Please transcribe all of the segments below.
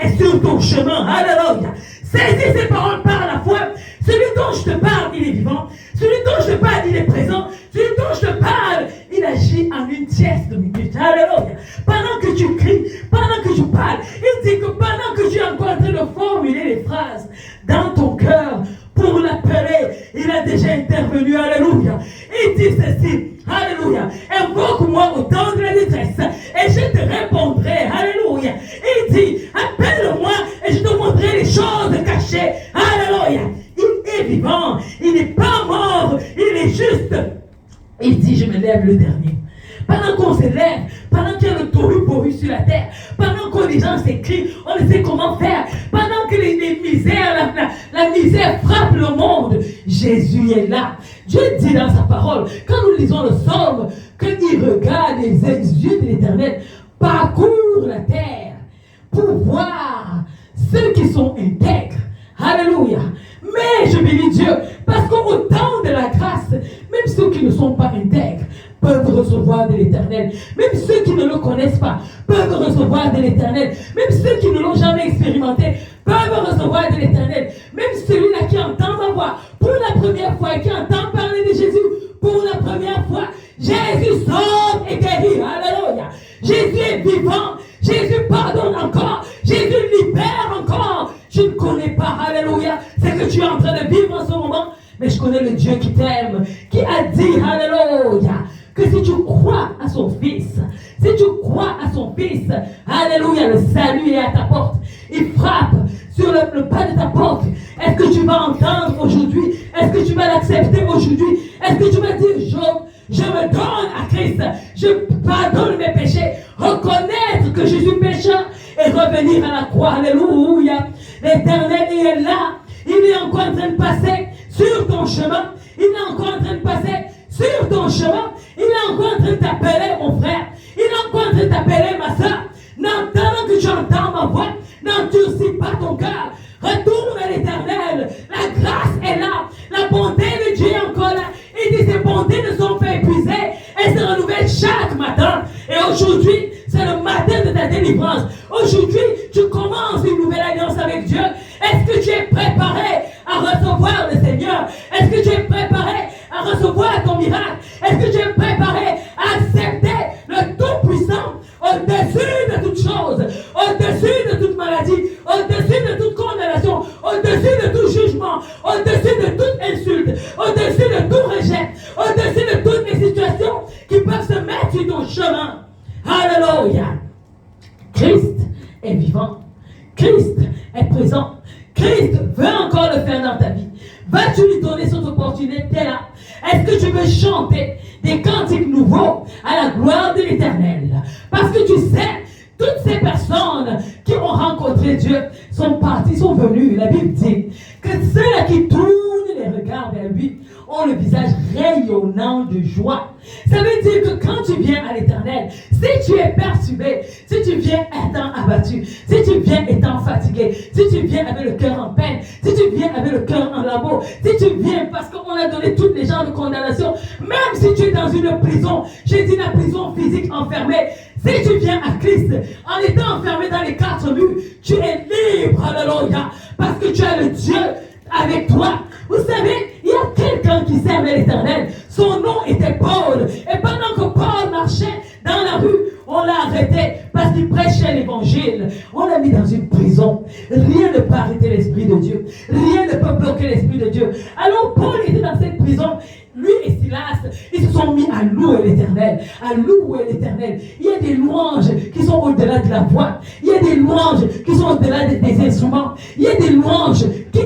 est sur ton chemin. Alléluia. Saisis ces paroles par la foi. Celui dont je te parle, il est vivant. Celui dont je te parle, il est présent. Celui dont je te parle, il agit en une tierce de minute. Alléluia. Pendant que tu cries, pendant que tu parles, il dit que pendant que tu es encore en train de formuler les phrases dans ton cœur pour l'appeler, il a déjà intervenu. Alléluia. Il dit ceci. Alléluia. Invoque-moi au temps de la détresse et je te répondrai. Alléluia. Il dit, appelle-moi et je te montrerai les choses cachées. Alléluia. Il est vivant. Il n'est pas mort. Il est juste. Il dit, je me lève le dernier. Pendant qu'on se lève, pendant qu'il y a le tohu-bohu sur la terre, pendant que les gens s'écrient, on ne sait comment faire, pendant que les misères, la misère frappe le monde, Jésus est là. Dieu dit dans sa parole, quand nous lisons le psaume, qu'il regarde les yeux de l'Éternel, parcourt la terre pour voir ceux qui sont intègres. Alléluia. Mais je bénis Dieu, parce qu'au temps de la grâce, même ceux qui ne sont pas intègres peuvent recevoir de l'Éternel. Même ceux qui ne le connaissent pas peuvent recevoir de l'Éternel. Même ceux qui ne l'ont jamais expérimenté peuvent recevoir de l'Éternel. Même celui-là qui entend ma voix pour la première fois et qui entend parler de Jésus pour la première fois, Jésus sauve et guérit. Alléluia. Jésus est vivant. Jésus pardonne encore. Jésus libère encore. Je ne connais pas, alléluia, ce que tu es en train de vivre en ce moment, mais je connais le Dieu qui t'aime, qui a dit, alléluia, que si tu crois à son Fils, si tu crois à son Fils, alléluia, le salut est à ta porte. Il frappe sur le pas de ta porte. Est-ce que tu vas entendre aujourd'hui? Est-ce que tu vas l'accepter aujourd'hui? Est-ce que tu vas dire, je me donne à Christ, je pardonne mes péchés, reconnaître que je suis pécheur et revenir à la croix, alléluia. L'Éternel est là, il est encore en train de passer sur ton chemin, il est encore en train de passer sur ton chemin, il est encore en train de t'appeler mon frère, il est encore en train de t'appeler ma soeur. Pendant que tu entends ma voix, n'endurcis pas ton cœur, retourne à l'Éternel, la grâce est là, la bonté de Dieu est encore là. Il dit, ces bontés ne sont pas épuisées, elles se renouvellent chaque matin. Et aujourd'hui, c'est le matin de ta délivrance. Aujourd'hui, tu commences une nouvelle alliance avec Dieu. Est-ce que tu es préparé à recevoir le Seigneur? Est-ce que tu es préparé à recevoir ton miracle? Est-ce que tu es préparé à accepter le Tout-Puissant au-dessus de toute chose, au-dessus de toute maladie, au-dessus de toute condamnation, au-dessus de tout jugement, au-dessus de toute insulte, au-dessus de tout rejet, au-dessus de toutes les situations qui peuvent se mettre sur ton chemin? Alléluia. Christ est vivant. Christ est présent. Christ veut encore le faire dans ta vie. Vas-tu lui donner cette opportunité-là? Est-ce que tu veux chanter des cantiques nouveaux à la gloire de l'Éternel? Parce que tu sais, toutes ces personnes qui ont rencontré Dieu sont parties, sont venues. La Bible dit que ceux-là qui tournent les regards vers lui ont le visage rayonnant de joie. Ça veut dire que quand tu viens à l'Éternel, si tu es perturbé, si tu viens étant abattu, si tu viens étant fatigué, si tu viens avec le cœur en peine, si tu viens avec le cœur en lambeaux, si tu viens parce qu'on a donné toutes les genres de condamnation, même si tu es dans une prison, j'ai dit la prison physique enfermée, si tu viens à Christ, en étant enfermé dans les quatre murs, tu es libre, alléluia, parce que tu as le Dieu avec toi. Vous savez, il y a quelqu'un qui servait l'Éternel. Son nom était Paul. Et pendant que Paul marchait dans la rue, on l'a arrêté parce qu'il prêchait l'évangile. On l'a mis dans une prison. Rien ne peut arrêter l'Esprit de Dieu. Rien ne peut bloquer l'Esprit de Dieu. Alors Paul était dans cette prison. Lui et Silas, ils se sont mis à louer l'Éternel. À louer l'Éternel. Il y a des louanges qui sont au-delà de la voix. Il y a des louanges qui sont au-delà des instruments. Il y a des louanges qui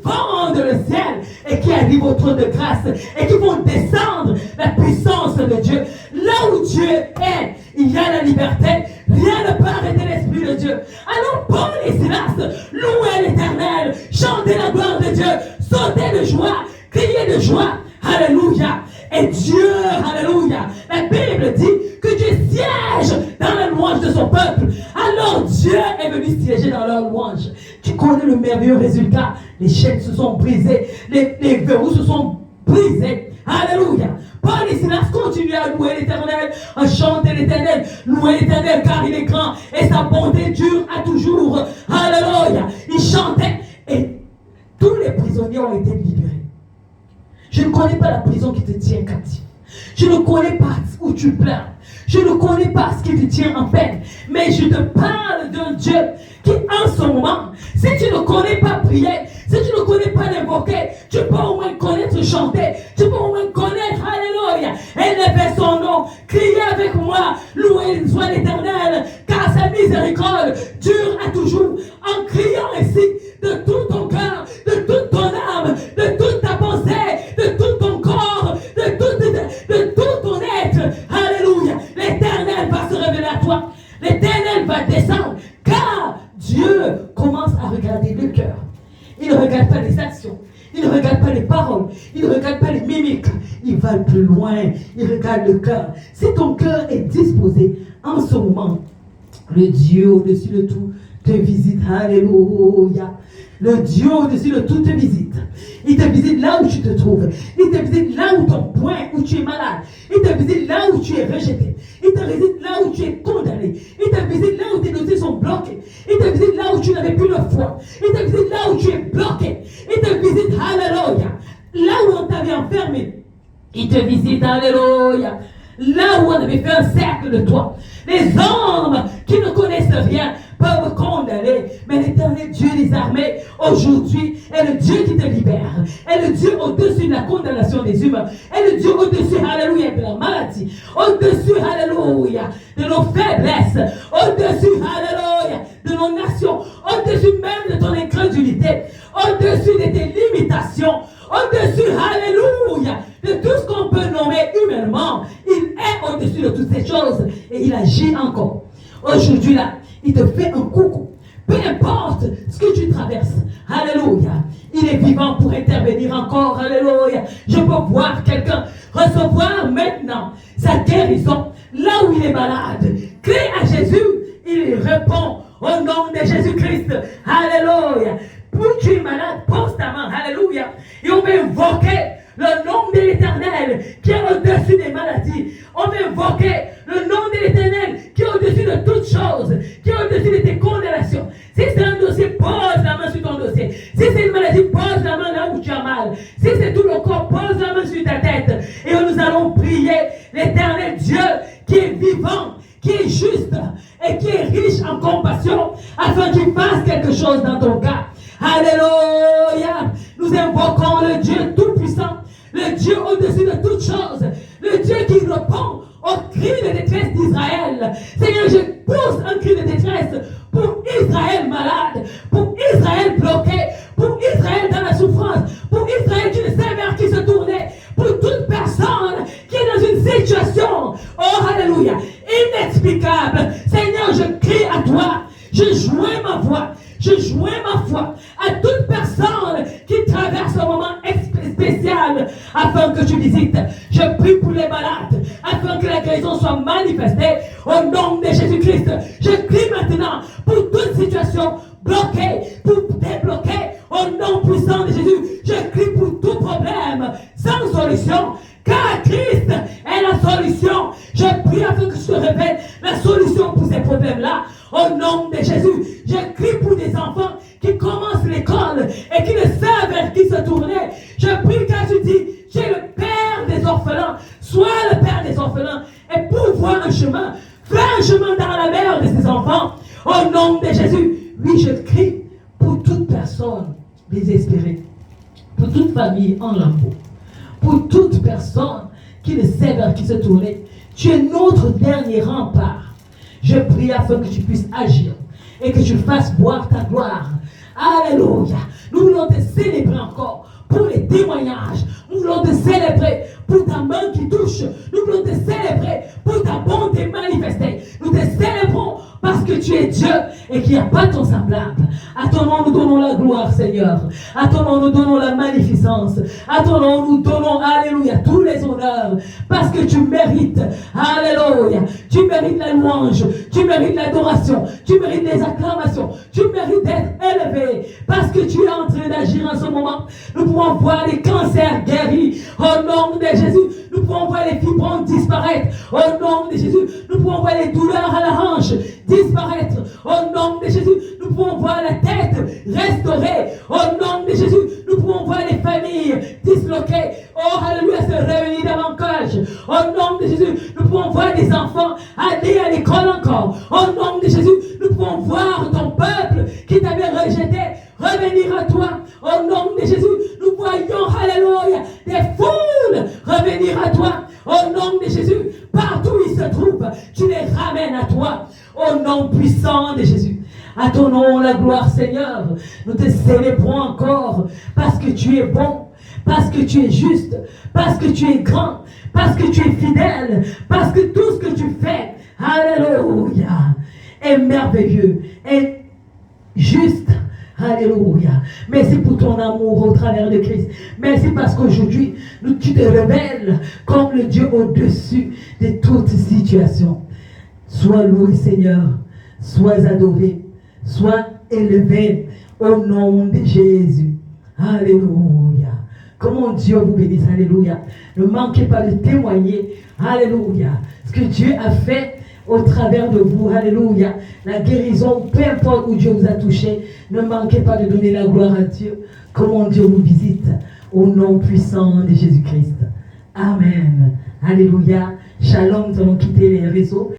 fendent le ciel et qui arrivent au trône de grâce et qui vont descendre la puissance de Dieu. Là où Dieu est, il y a la liberté. Rien ne peut arrêter l'Esprit de Dieu. Alors Paul et Silas louaient l'Éternel, chantaient la gloire de Dieu, sautaient de joie, criaient de joie. Alléluia. Et Dieu, alléluia, la Bible dit que Dieu siège dans la louange de son peuple. Alors Dieu est venu siéger dans leur louange. Tu connais le merveilleux résultat. Les chaînes se sont brisées, les verrous se sont brisés. Alléluia. Paul et Silas continuaient à louer l'Éternel, à chanter l'Éternel, louer l'Éternel car il est grand et sa bonté dure à toujours. Alléluia. Ils chantaient et tous les prisonniers ont été libérés. Je ne connais pas la prison qui te tient captif. Je ne connais pas où tu pleures. Je ne connais pas ce qui te tient en peine. Mais je te parle d'un Dieu qui, en ce moment, si tu ne connais pas prier, si tu ne connais pas l'invoquer, tu peux au moins connaître chanter. Tu peux au moins connaître, alléluia, élever son nom. Crier avec moi, louer soit l'Éternel, car sa miséricorde dure à toujours. En criant ainsi de tout ton cœur, de toute ton âme, de toute ta pensée, de tout ton corps, de tout ton être. Alléluia. L'Éternel va se révéler à toi. L'Éternel va descendre. Car Dieu commence à regarder le cœur. Il ne regarde pas les actions. Il ne regarde pas les paroles. Il ne regarde pas les mimiques. Il va plus loin. Il regarde le cœur. Si ton cœur est disposé en ce moment, le Dieu au-dessus de tout te visite. Alléluia. Le Dieu au-dessus de tout te visite. Il te visite là où tu te trouves. Il te visite là où ton point, où tu es malade. Il te visite là où tu es rejeté. Il te visite là où tu es condamné. Il te visite là où tes dossiers sont bloqués. Il te visite là où tu n'avais plus de foi. Il te visite là où tu es bloqué. Il te visite, alléluia. Là où on t'avait enfermé. Il te visite, alléluia. Là où on avait fait un cercle de toi. Les hommes qui ne connaissent rien peuvent condamner, mais l'Éternel Dieu des armées aujourd'hui est le Dieu qui te libère, est le Dieu au-dessus de la condamnation des humains, est le Dieu au-dessus, alléluia, de la maladie, au-dessus, alléluia, de nos faiblesses, au-dessus, alléluia, de nos nations, au-dessus même de ton incrédulité, au-dessus de tes limitations, au-dessus, alléluia, de tout ce qu'on peut nommer humainement. Il est au-dessus de toutes ces choses et il agit encore. Aujourd'hui là, il te fait un coucou. Peu importe ce que tu traverses. Alléluia. Il est vivant pour intervenir encore. Alléluia. Je peux voir quelqu'un recevoir maintenant sa guérison là où il est malade. Crie à Jésus. Il répond au nom de Jésus-Christ. Alléluia. Pour tu es malade, pose ta main. Alléluia. Et on va invoquer le nom de l'Éternel qui est au-dessus des maladies. On va invoquer le nom de l'Éternel qui est au-dessus de toutes choses, qui est au-dessus de tes condamnations. Si c'est un dossier, pose la main sur ton dossier. Si c'est une maladie, pose la main là où tu as mal. Si c'est tout le corps, pose la main sur ta tête. Et nous allons prier l'Éternel Dieu qui est vivant, qui est juste et qui est riche en compassion afin qu'il fasse quelque chose dans ton cas. Alléluia. Nous invoquons le Dieu tout-puissant, le Dieu au-dessus de toutes choses, le Dieu qui répond au cri de détresse d'Israël. Seigneur, je pousse un cri de détresse pour Israël malade, pour Israël bloqué, pour Israël dans la souffrance, pour Israël qui ne sait vers qui se tourner, pour toute personne qui est dans une situation, oh alléluia, inexplicable. Seigneur, je crie à toi, je joins ma voix. Je joins ma foi à toute personne qui traverse un moment spécial afin que tu visites. Je prie pour les malades afin que la guérison soit manifestée au nom de Jésus-Christ. Je crie maintenant pour toute situation bloquée, pour débloquer au nom puissant de Jésus. Je crie pour tout problème sans solution. Car Christ est la solution. Je prie afin que tu te révèles la solution pour ces problèmes-là. Au nom de Jésus, je crie pour des enfants qui commencent l'école et qui ne savent vers qui se tourner. Je prie car tu dis, j'ai le Père des orphelins. Sois le Père des orphelins et pour voir un chemin, fais un chemin dans la mer de ces enfants. Au nom de Jésus, oui, je crie pour toute personne désespérée, pour toute famille en lambeaux. Pour toute personne qui ne sait vers qui se tourner, tu es notre dernier rempart. Je prie afin que tu puisses agir et que tu fasses voir ta gloire. Alléluia. Nous voulons te célébrer encore pour les témoignages. Nous voulons te célébrer pour ta main qui touche. Nous voulons te célébrer pour ta bonté manifestée. Nous te célébrons parce que tu es Dieu et qu'il n'y a pas ton semblable. À ton nom, nous donnons la gloire, Seigneur. À ton nom, nous donnons la magnificence. À ton nom, nous donnons, alléluia, tous les honneurs. Parce que tu mérites, alléluia. Tu mérites la louange. Tu mérites l'adoration. Tu mérites les acclamations. Tu mérites d'être élevé. Parce que tu es en train d'agir en ce moment. Nous pouvons voir les cancers guéris. Au nom de Jésus, nous pouvons voir les fibromes disparaître. Au nom de Jésus, nous pouvons voir les douleurs à la hanche disparaître. Au nom de Jésus, nous pouvons voir la tête restaurée. Au nom de Jésus, nous pouvons voir les familles disloquées. Oh, alléluia, se réunir davantage. Au nom de Jésus, nous pouvons voir des enfants aller à l'école encore. Au nom de Jésus, nous pouvons voir ton peuple qui t'avait rejeté revenir à toi. Au nom de Jésus, nous voyons, alléluia, des foules revenir à toi. Au nom de Jésus, partout où ils se trouvent, tu les ramènes à toi. Au nom puissant de Jésus. À ton nom, la gloire, Seigneur. Nous te célébrons encore parce que tu es bon, parce que tu es juste, parce que tu es grand, parce que tu es fidèle, parce que tout ce que tu fais, alléluia, est merveilleux, est juste. Alléluia. Merci pour ton amour au travers de Christ. Merci parce qu'aujourd'hui, tu te révèles comme le Dieu au-dessus de toute situation. Sois loué, Seigneur. Sois adoré. Sois élevé au nom de Jésus. Alléluia. Comment Dieu vous bénisse. Alléluia. Ne manquez pas de témoigner. Alléluia. Ce que Dieu a fait au travers de vous, alléluia, la guérison, peu importe où Dieu vous a touché, ne manquez pas de donner la gloire à Dieu, comment Dieu vous visite, au nom puissant de Jésus-Christ. Amen. Alléluia. Shalom, nous allons quitter les réseaux.